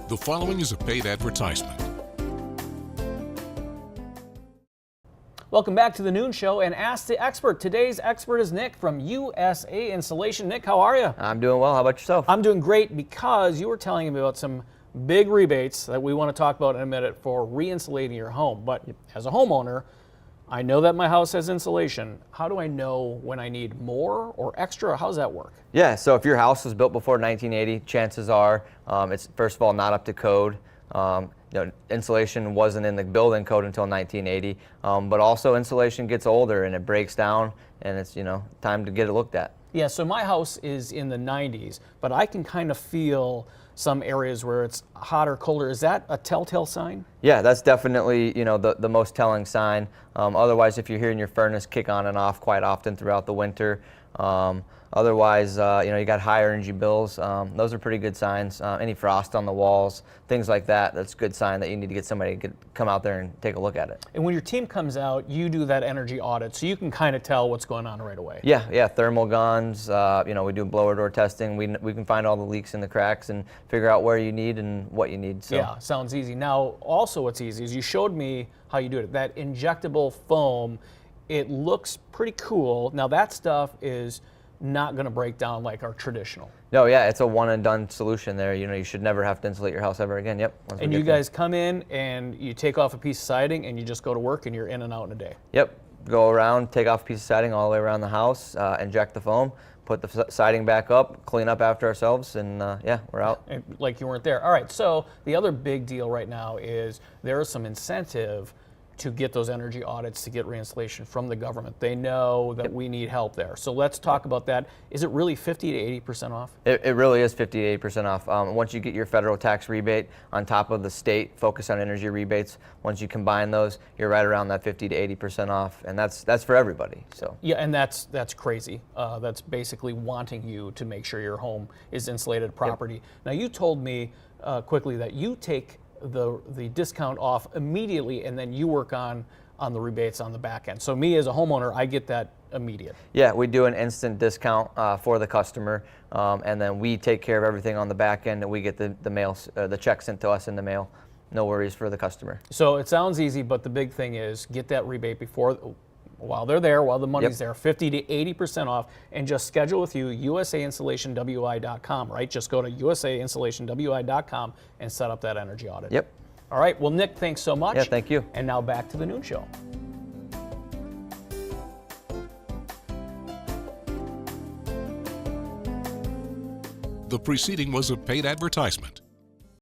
The following is a paid advertisement. Welcome back to the Noon Show and Ask the Expert. Today's expert is Nick from USA Insulation. Nick, how are you? I'm doing well. How about yourself? I'm doing great because you were telling me about some big rebates that we want to talk about in a minute for re-insulating your home. But as a homeowner, I know that my house has insulation. How do I know when I need more or extra? How does that work? Yeah, so if your house was built before 1980, chances are it's first of all not up to code. Insulation wasn't in the building code until 1980, but also insulation gets older and it breaks down, and it's time to get it looked at. Yeah, so my house is in the 90s, but I can kind of feel some areas where it's hotter, colder. Is that a telltale sign? Yeah, that's definitely the most telling sign. Otherwise, if you're hearing your furnace kick on and off quite often throughout the winter, otherwise, you got higher energy bills. Those are pretty good signs. Any frost on the walls, things like that, that's a good sign that you need to get somebody to come out there and take a look at it. And when your team comes out, you do that energy audit, so you can kind of tell what's going on right away. Yeah, thermal guns. We do blower door testing. We can find all the leaks in the cracks and figure out where you need and what you need. So. Yeah, sounds easy. Now, also what's easy is you showed me how you do it. That injectable foam, it looks pretty cool. Now that stuff is not going to break down like our traditional. No, yeah, it's a one and done solution there. You should never have to insulate your house ever again. Yep. And you guys come in and you take off a piece of siding and you just go to work and you're in and out in a day. Yep. Go around, take off a piece of siding all the way around the house, inject the foam, put the siding back up, clean up after ourselves, and yeah, we're out. And like you weren't there. All right, so the other big deal right now is there is some incentive to get those energy audits, to get re-installation from the government. They know that we need help there. So let's talk about that. Is it really 50 to 80% off? It really is 50 to 80% off. Once you get your federal tax rebate on top of the state focus on energy rebates, once you combine those, you're right around that 50 to 80% off, and that's for everybody. So yeah, and that's crazy. That's basically wanting you to make sure your home is insulated properly. Yep. Now you told me quickly that you take the discount off immediately, and then you work on the rebates on the back end. So me as a homeowner, I get that immediate. Yeah, we do an instant discount for the customer, and then we take care of everything on the back end, and we get the mail, the check sent to us in the mail. No worries for the customer. So it sounds easy, but the big thing is get that rebate while they're there, while the money's there, 50 to 80% off, and just schedule with you, usainsulationwi.com, right? Just go to usainsulationwi.com and set up that energy audit. Yep. All right, well, Nick, thanks so much. Yeah, thank you. And now back to the Noon Show. The preceding was a paid advertisement.